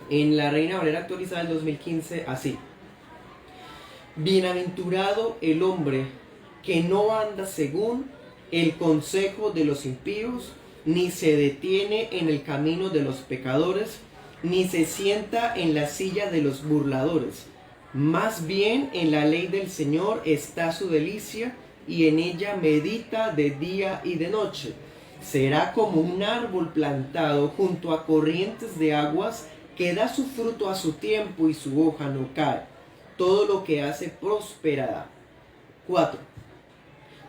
En la Reina Valera actualizada del 2015, así: bienaventurado el hombre que no anda según el consejo de los impíos, ni se detiene en el camino de los pecadores, ni se sienta en la silla de los burladores. Más bien en la ley del Señor está su delicia, y en ella medita de día y de noche. Será como un árbol plantado junto a corrientes de aguas, que da su fruto a su tiempo y su hoja no cae. Todo lo que hace prosperará. 4.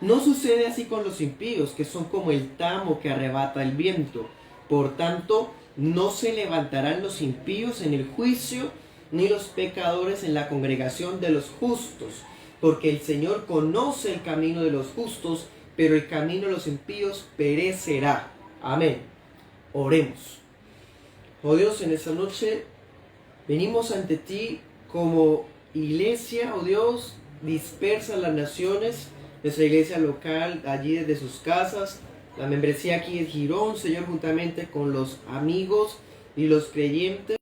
No sucede así con los impíos, que son como el tamo que arrebata el viento. Por tanto, no se levantarán los impíos en el juicio, ni los pecadores en la congregación de los justos. Porque el Señor conoce el camino de los justos, pero el camino de los impíos perecerá. Amén. Oremos. Oh Dios, en esta noche venimos ante ti como iglesia, oh Dios, dispersa las naciones, nuestra iglesia local allí desde sus casas, la membresía aquí en Girón, Señor, juntamente con los amigos y los creyentes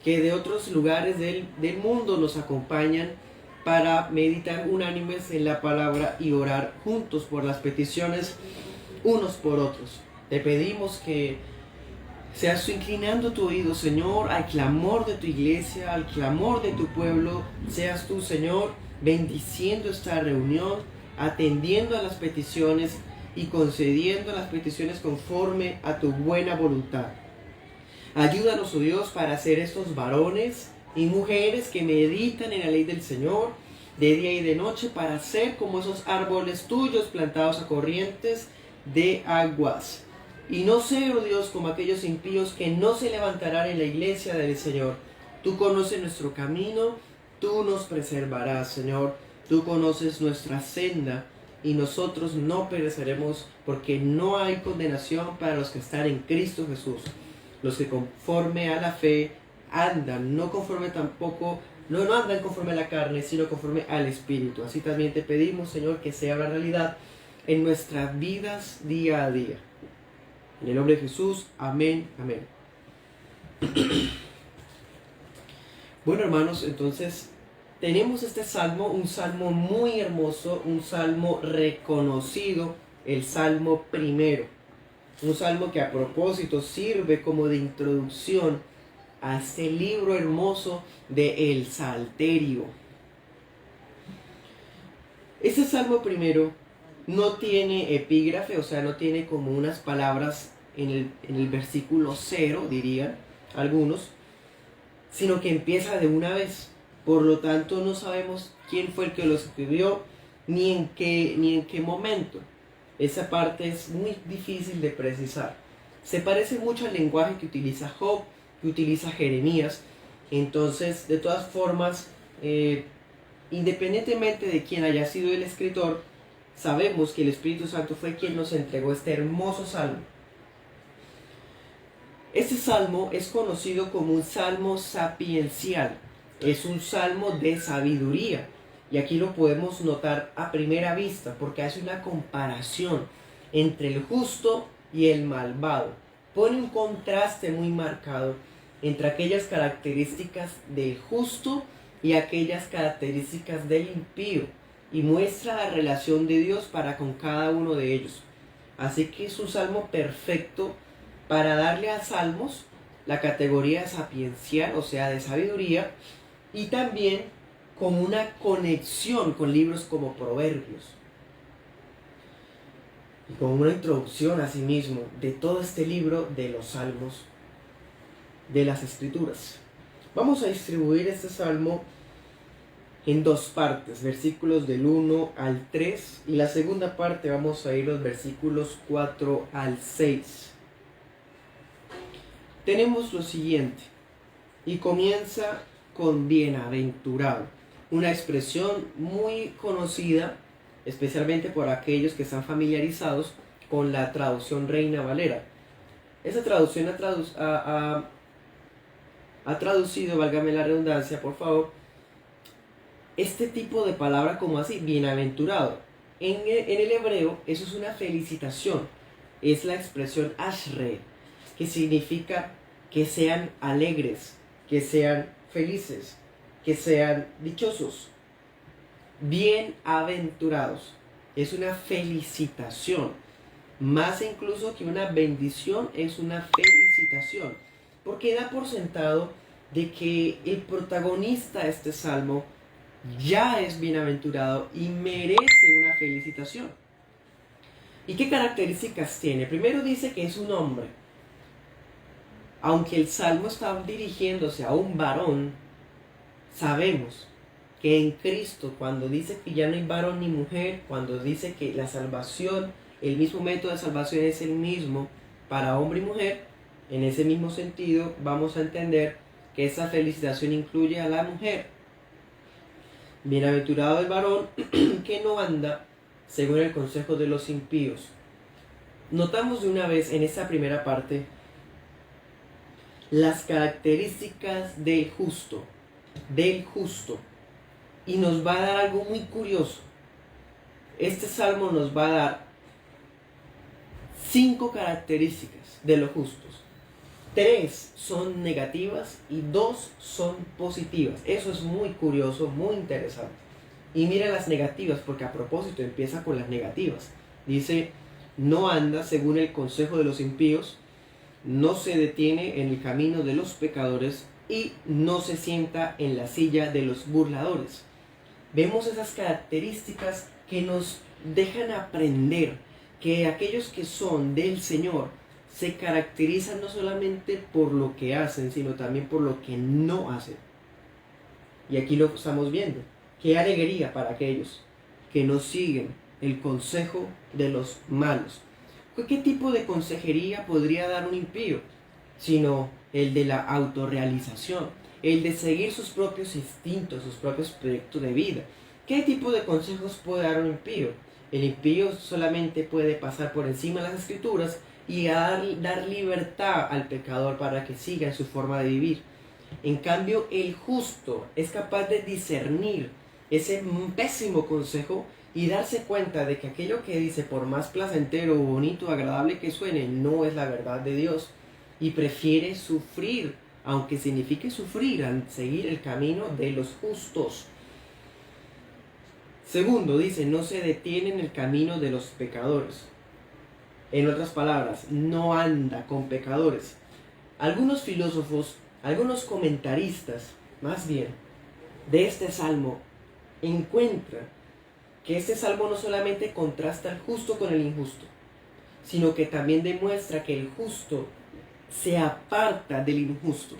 que de otros lugares del mundo nos acompañan para meditar unánimes en la palabra y orar juntos por las peticiones unos por otros. Te pedimos que seas tú inclinando tu oído, Señor, al clamor de tu iglesia, al clamor de tu pueblo. Seas tú, Señor, bendiciendo esta reunión, atendiendo a las peticiones y concediendo las peticiones conforme a tu buena voluntad. Ayúdanos, oh Dios, para ser estos varones y mujeres que meditan en la ley del Señor de día y de noche, para ser como esos árboles tuyos plantados a corrientes de aguas. Y no ser, oh Dios, como aquellos impíos que no se levantarán en la iglesia del Señor. Tú conoces nuestro camino, tú nos preservarás, Señor. Tú conoces nuestra senda y nosotros no pereceremos, porque no hay condenación para los que están en Cristo Jesús. Los que conforme a la fe andan, no andan conforme a la carne, sino conforme al Espíritu. Así también te pedimos, Señor, que sea la realidad en nuestras vidas día a día. En el nombre de Jesús, amén, amén. Bueno, hermanos, entonces tenemos este salmo, un salmo muy hermoso, un salmo reconocido, el Salmo primero. Un salmo que a propósito sirve como de introducción a este libro hermoso de El Salterio. Este salmo primero no tiene epígrafe, o sea, no tiene como unas palabras en el versículo 0, dirían algunos, sino que empieza de una vez. Por lo tanto, no sabemos quién fue el que lo escribió, ni en qué momento. Esa parte es muy difícil de precisar. Se parece mucho al lenguaje que utiliza Job, que utiliza Jeremías. Entonces, de todas formas, independientemente de quién haya sido el escritor, sabemos que el Espíritu Santo fue quien nos entregó este hermoso salmo. Este salmo es conocido como un salmo sapiencial. Es un salmo de sabiduría. Y aquí lo podemos notar a primera vista, porque hace una comparación entre el justo y el malvado. Pone un contraste muy marcado entre aquellas características del justo y aquellas características del impío, y muestra la relación de Dios para con cada uno de ellos. Así que es un salmo perfecto para darle a salmos la categoría sapiencial, o sea, de sabiduría, y también como una conexión con libros como Proverbios, y como una introducción a sí mismo de todo este libro de los salmos de las Escrituras. Vamos a distribuir este salmo en dos partes, versículos del 1 al 3, y la segunda parte vamos a ir los versículos 4 al 6. Tenemos lo siguiente, y comienza con bienaventurado, una expresión muy conocida, especialmente por aquellos que están familiarizados con la traducción Reina Valera. Esa traducción ha traducido, válgame la redundancia, por favor, este tipo de palabra como así, bienaventurado. En el hebreo eso es una felicitación, es la expresión ashre, que significa que sean alegres, que sean felices, que sean dichosos, bienaventurados. Es una felicitación, más incluso que una bendición, es una felicitación, porque da por sentado de que el protagonista de este salmo ya es bienaventurado y merece una felicitación. ¿Y qué características tiene? Primero dice que es un hombre. Aunque el salmo está dirigiéndose a un varón, sabemos que en Cristo, cuando dice que ya no hay varón ni mujer, cuando dice que la salvación, el mismo método de salvación es el mismo para hombre y mujer, en ese mismo sentido vamos a entender que esa felicitación incluye a la mujer. Bienaventurado el varón que no anda según el consejo de los impíos. Notamos de una vez en esta primera parte las características del justo, y nos va a dar algo muy curioso. Este salmo nos va a dar 5 características de los justos. 3 son negativas y 2 son positivas. Eso es muy curioso, muy interesante. Y mira las negativas, porque a propósito empieza con las negativas. Dice, no anda según el consejo de los impíos, no se detiene en el camino de los pecadores y no se sienta en la silla de los burladores. Vemos esas características que nos dejan aprender que aquellos que son del Señor se caracterizan no solamente por lo que hacen, sino también por lo que no hacen. Y aquí lo estamos viendo. Qué alegría para aquellos que no siguen el consejo de los malos. ¿Qué tipo de consejería podría dar un impío? Sino el de la autorrealización, el de seguir sus propios instintos, sus propios proyectos de vida. ¿Qué tipo de consejos puede dar un impío? El impío solamente puede pasar por encima de las escrituras y dar libertad al pecador para que siga en su forma de vivir. En cambio, el justo es capaz de discernir ese pésimo consejo y darse cuenta de que aquello que dice, por más placentero, bonito, agradable que suene, no es la verdad de Dios, y prefiere sufrir, aunque signifique sufrir, al seguir el camino de los justos. Segundo, dice, no se detiene en el camino de los pecadores. En otras palabras, no anda con pecadores. Algunos filósofos, algunos comentaristas, más bien, de este salmo, encuentran que este salmo no solamente contrasta al justo con el injusto, sino que también demuestra que el justo se aparta del injusto.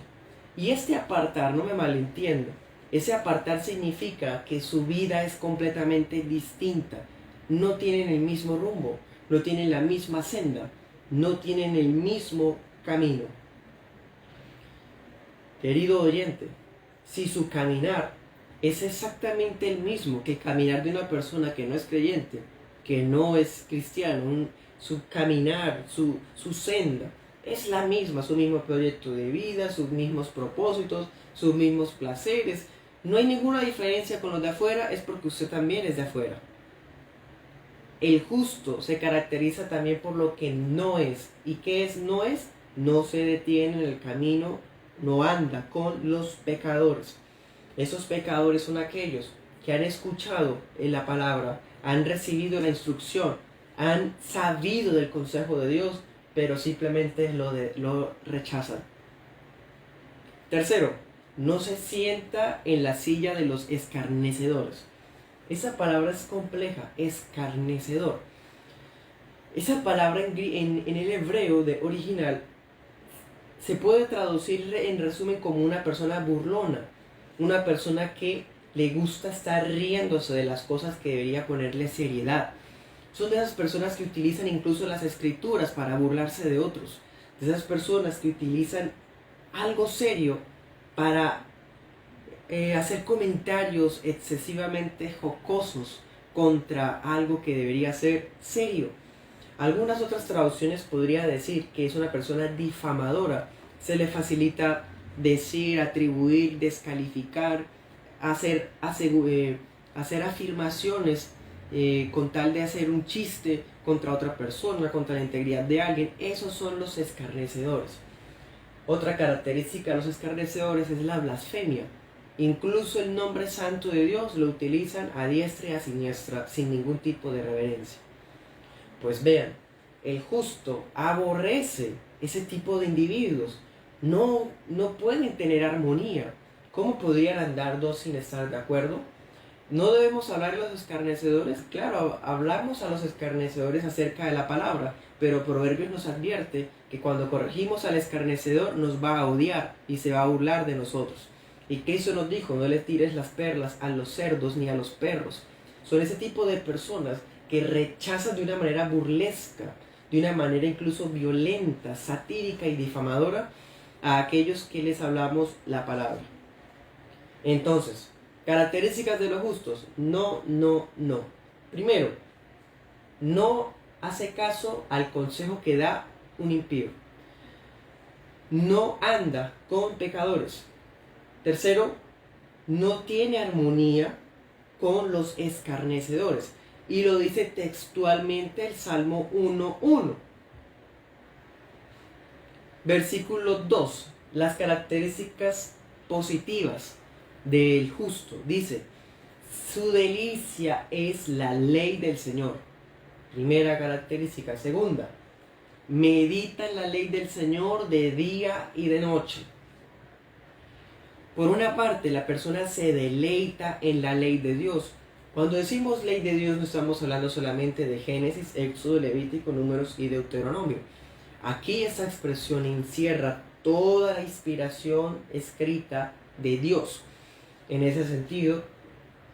Y este apartar, no me malentienda, ese apartar significa que su vida es completamente distinta. No tienen el mismo rumbo, no tienen la misma senda, no tienen el mismo camino. Querido oyente, si su caminar es exactamente el mismo que el caminar de una persona que no es creyente, que no es cristiano, su caminar, su senda, es la misma, su mismo proyecto de vida, sus mismos propósitos, sus mismos placeres, no hay ninguna diferencia con los de afuera, es porque usted también es de afuera. El justo se caracteriza también por lo que no es. ¿Y qué es no es? No se detiene en el camino, no anda con los pecadores. Esos pecadores son aquellos que han escuchado en la palabra, han recibido la instrucción, han sabido del consejo de Dios, pero simplemente lo rechazan. Tercero, no se sienta en la silla de los escarnecedores. Esa palabra es compleja, escarnecedor. Esa palabra en el hebreo de original se puede traducir en resumen como una persona burlona, una persona que le gusta estar riéndose de las cosas que debería ponerle seriedad. Son de esas personas que utilizan incluso las escrituras para burlarse de otros, de esas personas que utilizan algo serio para hacer comentarios excesivamente jocosos contra algo que debería ser serio. Algunas otras traducciones podría decir que es una persona difamadora. Se le facilita decir, atribuir, descalificar, hacer afirmaciones con tal de hacer un chiste contra otra persona, contra la integridad de alguien. Esos son los escarnecedores. Otra característica de los escarnecedores es la blasfemia. Incluso el nombre santo de Dios lo utilizan a diestra y a siniestra sin ningún tipo de reverencia. Pues vean, el justo aborrece ese tipo de individuos. No pueden tener armonía. ¿Cómo podrían andar dos sin estar de acuerdo? ¿No debemos hablar de los escarnecedores? Claro, hablamos a los escarnecedores acerca de la palabra, pero Proverbios nos advierte que cuando corregimos al escarnecedor nos va a odiar y se va a burlar de nosotros. Y Cristo nos dijo, no le tires las perlas a los cerdos ni a los perros. Son ese tipo de personas que rechazan de una manera burlesca, de una manera incluso violenta, satírica y difamadora a aquellos que les hablamos la palabra. Entonces, características de los justos. No. Primero, no hace caso al consejo que da un impío. No anda con pecadores. Tercero, no tiene armonía con los escarnecedores. Y lo dice textualmente el Salmo 1:1. Versículo 2. Las características positivas del justo. Dice, su delicia es la ley del Señor. Primera característica. Segunda, medita en la ley del Señor de día y de noche. Por una parte, la persona se deleita en la ley de Dios. Cuando decimos ley de Dios no estamos hablando solamente de Génesis, Éxodo, Levítico, Números y Deuteronomio. Aquí esta expresión encierra toda la inspiración escrita de Dios. En ese sentido,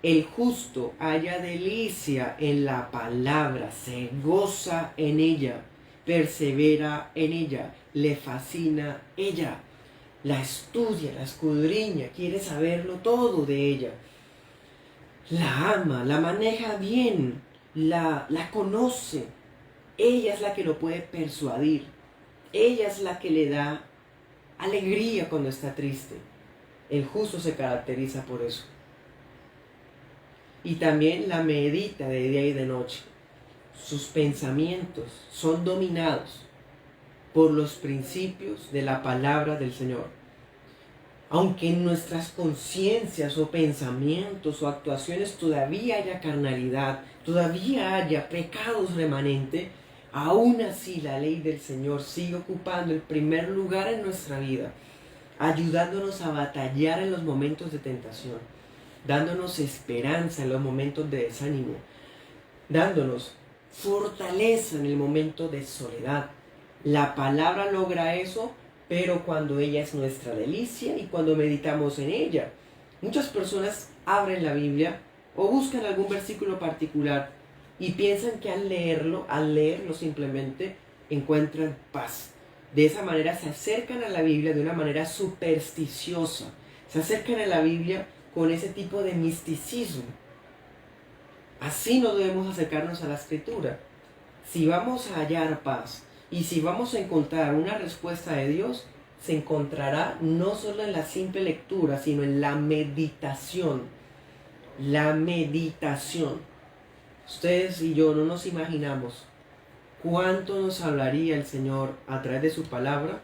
el justo halla delicia en la palabra, se goza en ella, persevera en ella, le fascina ella, la estudia, la escudriña, quiere saberlo todo de ella, la ama, la maneja bien, la conoce, ella es la que lo puede persuadir, ella es la que le da alegría cuando está triste. El justo se caracteriza por eso. Y también la medita de día y de noche. Sus pensamientos son dominados por los principios de la palabra del Señor. Aunque en nuestras conciencias o pensamientos o actuaciones todavía haya carnalidad, todavía haya pecados remanentes, aún así la ley del Señor sigue ocupando el primer lugar en nuestra vida, ayudándonos a batallar en los momentos de tentación, dándonos esperanza en los momentos de desánimo, dándonos fortaleza en el momento de soledad. La palabra logra eso, pero cuando ella es nuestra delicia y cuando meditamos en ella. Muchas personas abren la Biblia o buscan algún versículo particular y piensan que al leerlo simplemente encuentran paz. De esa manera se acercan a la Biblia de una manera supersticiosa. Se acercan a la Biblia con ese tipo de misticismo. Así no debemos acercarnos a la Escritura. Si vamos a hallar paz y si vamos a encontrar una respuesta de Dios, se encontrará no solo en la simple lectura, sino en la meditación. La meditación. Ustedes y yo no nos imaginamos cuánto nos hablaría el Señor a través de su palabra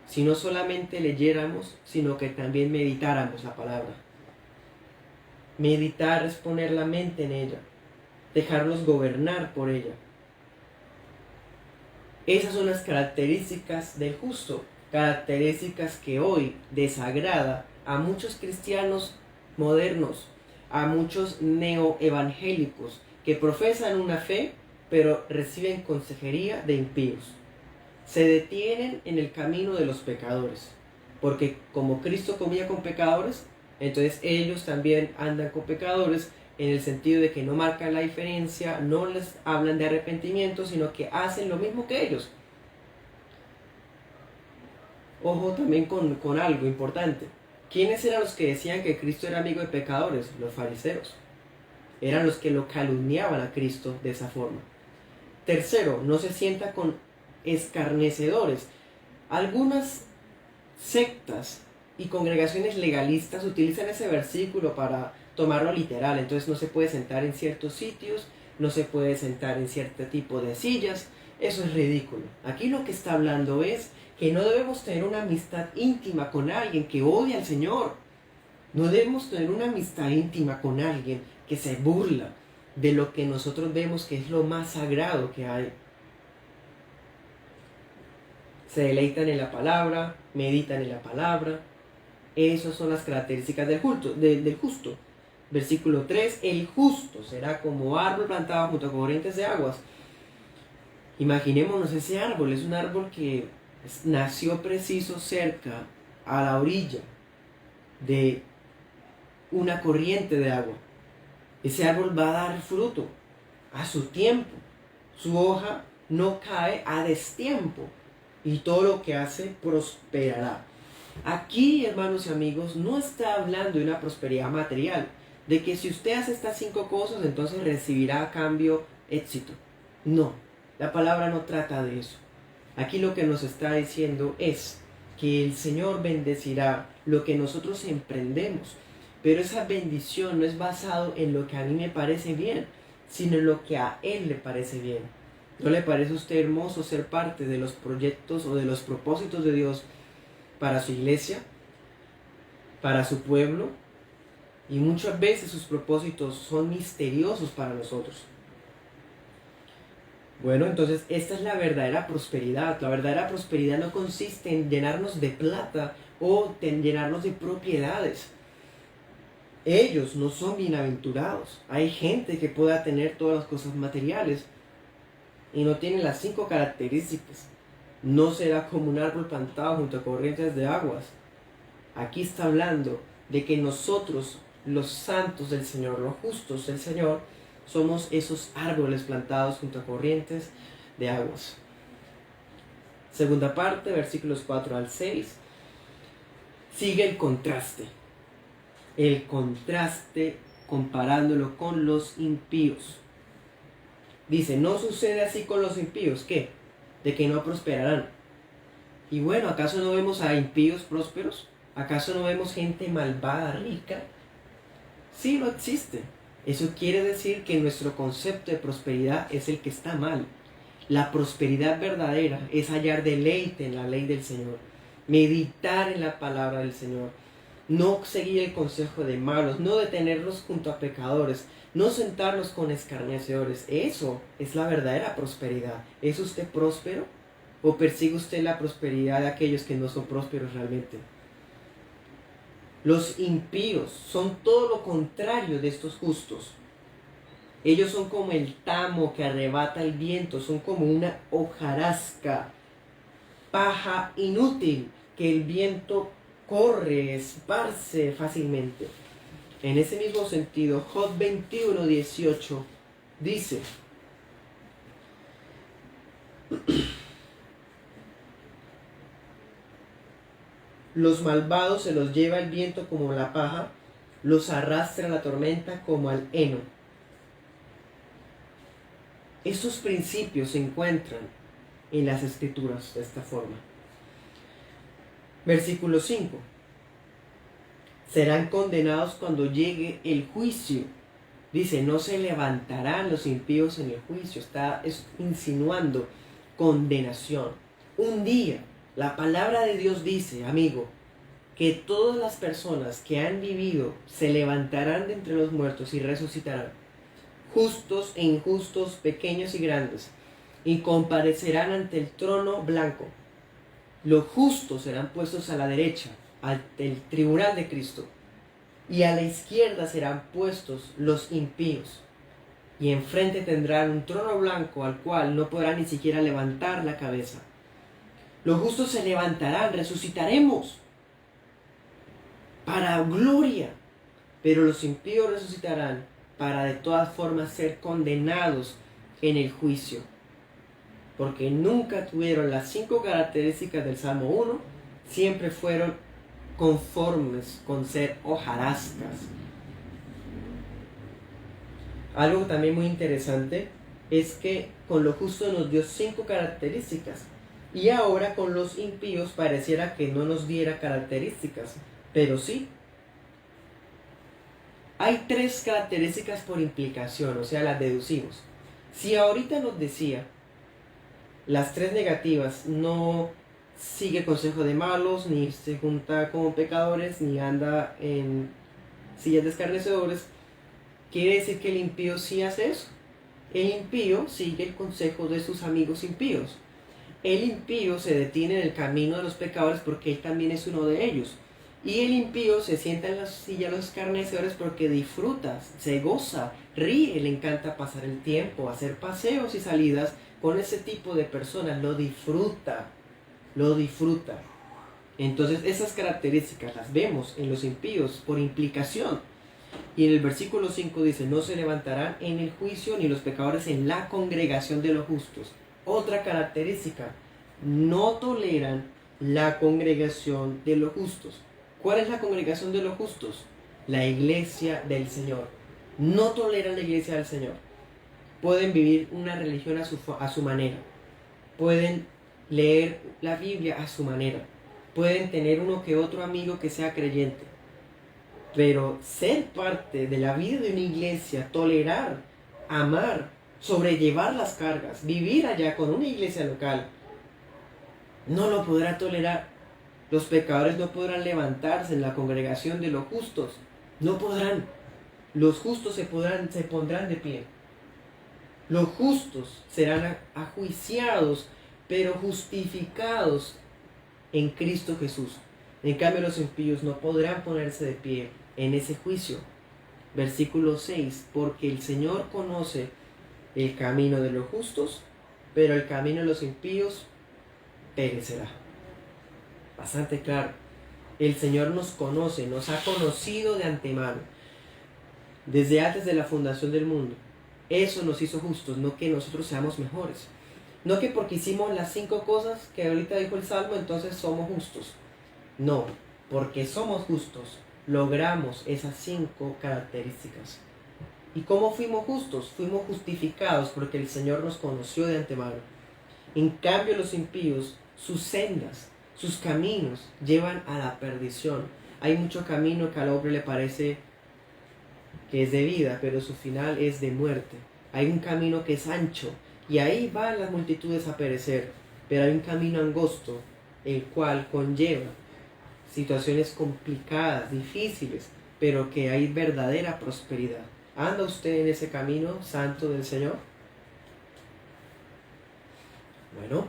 si no solamente leyéramos, sino que también meditáramos la palabra. Meditar es poner la mente en ella, dejarnos gobernar por ella. Esas son las características del justo, características que hoy desagrada a muchos cristianos modernos, a muchos neoevangélicos que profesan una fe, pero reciben consejería de impíos. Se detienen en el camino de los pecadores, porque como Cristo comía con pecadores, entonces ellos también andan con pecadores, en el sentido de que no marcan la diferencia, no les hablan de arrepentimiento, sino que hacen lo mismo que ellos. Ojo también con algo importante. ¿Quiénes eran los que decían que Cristo era amigo de pecadores? Los fariseos. Eran los que lo calumniaban a Cristo de esa forma. Tercero, no se sienta con escarnecedores. Algunas sectas y congregaciones legalistas utilizan ese versículo para tomarlo literal. Entonces no se puede sentar en ciertos sitios, no se puede sentar en cierto tipo de sillas. Eso es ridículo. Aquí lo que está hablando es que no debemos tener una amistad íntima con alguien que odia al Señor. No debemos tener una amistad íntima con alguien que se burla de lo que nosotros vemos que es lo más sagrado que hay. Se deleitan en la palabra, meditan en la palabra. Esas son las características del justo. Versículo 3, el justo será como árbol plantado junto a corrientes de aguas. Imaginémonos ese árbol, es un árbol que nació preciso cerca, a la orilla de una corriente de agua. Ese árbol va a dar fruto a su tiempo. Su hoja no cae a destiempo y todo lo que hace prosperará. Aquí, hermanos y amigos, no está hablando de una prosperidad material, de que si usted hace estas 5 cosas, entonces recibirá a cambio éxito. No, la palabra no trata de eso. Aquí lo que nos está diciendo es que el Señor bendecirá lo que nosotros emprendemos, pero esa bendición no es basado en lo que a mí me parece bien, sino en lo que a Él le parece bien. ¿No le parece a usted hermoso ser parte de los proyectos o de los propósitos de Dios para su iglesia, para su pueblo? Y muchas veces sus propósitos son misteriosos para nosotros. Bueno, entonces esta es la verdadera prosperidad. La verdadera prosperidad no consiste en llenarnos de plata o en llenarnos de propiedades. Ellos no son bienaventurados. Hay gente que pueda tener todas las cosas materiales y no tiene las 5 características. No será como un árbol plantado junto a corrientes de aguas. Aquí está hablando de que nosotros, los santos del Señor, los justos del Señor, somos esos árboles plantados junto a corrientes de aguas. Segunda parte, versículos 4 al 6. Sigue el contraste. El contraste comparándolo con los impíos. Dice, no sucede así con los impíos. ¿Qué? De que no prosperarán. Y bueno, ¿acaso no vemos a impíos prósperos? ¿Acaso no vemos gente malvada, rica? Sí, no existe. Eso quiere decir que nuestro concepto de prosperidad es el que está mal. La prosperidad verdadera es hallar deleite en la ley del Señor, meditar en la palabra del Señor, no seguir el consejo de malos, no detenernos junto a pecadores, no sentarnos con escarnecedores. Eso es la verdadera prosperidad. ¿Es usted próspero o persigue usted la prosperidad de aquellos que no son prósperos realmente? Los impíos son todo lo contrario de estos justos. Ellos son como el tamo que arrebata el viento, son como una hojarasca, paja inútil que el viento corre, esparce fácilmente. En ese mismo sentido, Job 21:18 dice: los malvados se los lleva el viento como la paja, los arrastra la tormenta como al heno. Estos principios se encuentran en las Escrituras de esta forma. Versículo 5. Serán condenados cuando llegue el juicio. Dice, no se levantarán los impíos en el juicio. Está insinuando condenación. Un día, la palabra de Dios dice, amigo, que todas las personas que han vivido se levantarán de entre los muertos y resucitarán. Justos e injustos, pequeños y grandes, y comparecerán ante el trono blanco. Los justos serán puestos a la derecha, ante el tribunal de Cristo, y a la izquierda serán puestos los impíos. Y enfrente tendrán un trono blanco al cual no podrán ni siquiera levantar la cabeza. Los justos se levantarán, resucitaremos para gloria, pero los impíos resucitarán para de todas formas ser condenados en el juicio, porque nunca tuvieron las 5 características del Salmo 1, siempre fueron conformes con ser hojarascas. Algo también muy interesante es que con lo justo nos dio 5 características, y ahora con los impíos pareciera que no nos diera características, pero sí. Hay 3 características por implicación, o sea, las deducimos. Si ahorita nos decía las 3 negativas no sigue el consejo de malos, ni se junta con pecadores, ni anda en sillas de escarnecedores, quiere decir que el impío sí hace eso. El impío sigue el consejo de sus amigos impíos. El impío se detiene en el camino de los pecadores porque él también es uno de ellos. Y el impío se sienta en la silla de los escarnecedores porque disfruta, se goza, ríe, le encanta pasar el tiempo, hacer paseos y salidas con ese tipo de personas, lo disfruta, lo disfruta. Entonces esas características las vemos en los impíos por implicación. Y en el versículo 5 dice, no se levantarán en el juicio ni los pecadores en la congregación de los justos. Otra característica, no toleran la congregación de los justos. ¿Cuál es la congregación de los justos? La iglesia del Señor. No toleran la iglesia del Señor. Pueden vivir una religión a su manera. Pueden leer la Biblia a su manera. Pueden tener uno que otro amigo que sea creyente. Pero ser parte de la vida de una iglesia, tolerar, amar, sobrellevar las cargas, vivir allá con una iglesia local, no lo podrá tolerar. Los pecadores no podrán levantarse en la congregación de los justos. No podrán. Los justos se pondrán de pie. Los justos serán ajuiciados, pero justificados en Cristo Jesús. En cambio, los impíos no podrán ponerse de pie en ese juicio. Versículo 6, porque el Señor conoce el camino de los justos, pero el camino de los impíos perecerá. Bastante claro. El Señor nos conoce, nos ha conocido de antemano, desde antes de la fundación del mundo. Eso nos hizo justos, no que nosotros seamos mejores. No que porque hicimos las 5 cosas que ahorita dijo el Salmo, entonces somos justos. No, porque somos justos, logramos esas 5 características. ¿Y cómo fuimos justos? Fuimos justificados porque el Señor nos conoció de antemano. En cambio, los impíos, sus sendas, sus caminos llevan a la perdición. Hay mucho camino que al hombre le parece que es de vida, pero su final es de muerte. Hay un camino que es ancho y ahí van las multitudes a perecer, pero hay un camino angosto, el cual conlleva situaciones complicadas, difíciles, pero que hay verdadera prosperidad. ¿Anda usted en ese camino santo del Señor? Bueno,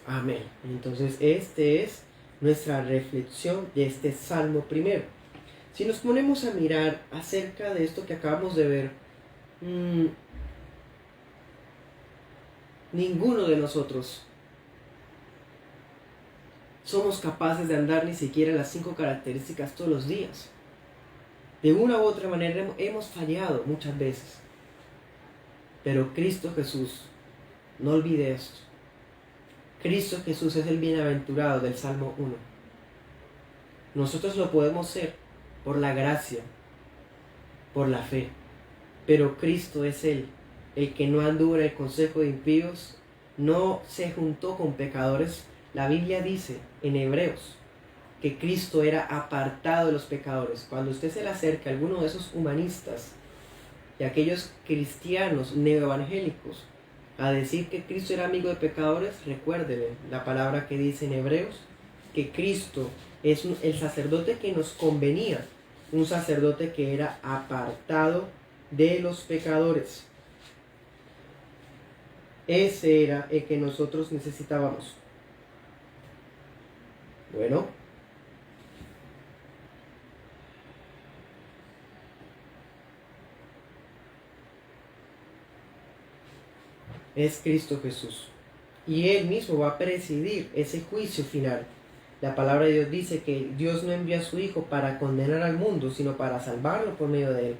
amén. Entonces, esta es nuestra reflexión de este Salmo primero. Si nos ponemos a mirar acerca de esto que acabamos de ver, ninguno de nosotros somos capaces de andar ni siquiera las 5 características todos los días. De una u otra manera hemos fallado muchas veces. Pero Cristo Jesús, no olvide esto. Cristo Jesús es el bienaventurado del Salmo 1. Nosotros lo podemos ser por la gracia, por la fe. Pero Cristo es Él, el que no anduvo en el consejo de impíos, no se juntó con pecadores. La Biblia dice en Hebreos que Cristo era apartado de los pecadores. Cuando usted se le acerca a alguno de esos humanistas y aquellos cristianos neoevangélicos a decir que Cristo era amigo de pecadores, recuérdele la palabra que dice en Hebreos, que Cristo es el sacerdote que nos convenía, un sacerdote que era apartado de los pecadores. Ese era el que nosotros necesitábamos. Bueno, es Cristo Jesús. Y Él mismo va a presidir ese juicio final. La palabra de Dios dice que Dios no envió a su Hijo para condenar al mundo, sino para salvarlo por medio de Él.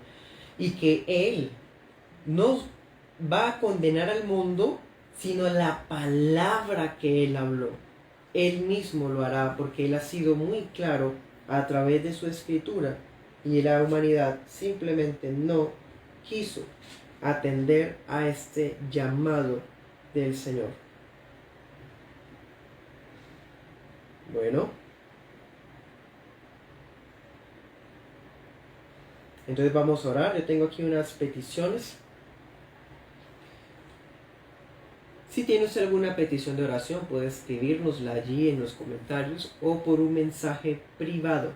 Y que Él no va a condenar al mundo, sino la palabra que Él habló. Él mismo lo hará porque Él ha sido muy claro a través de su escritura. Y la humanidad simplemente no quiso atender a este llamado del Señor. Bueno, entonces vamos a orar. Yo tengo aquí unas peticiones. Si tiene usted alguna petición de oración, puede escribirnosla allí en los comentarios o por un mensaje privado.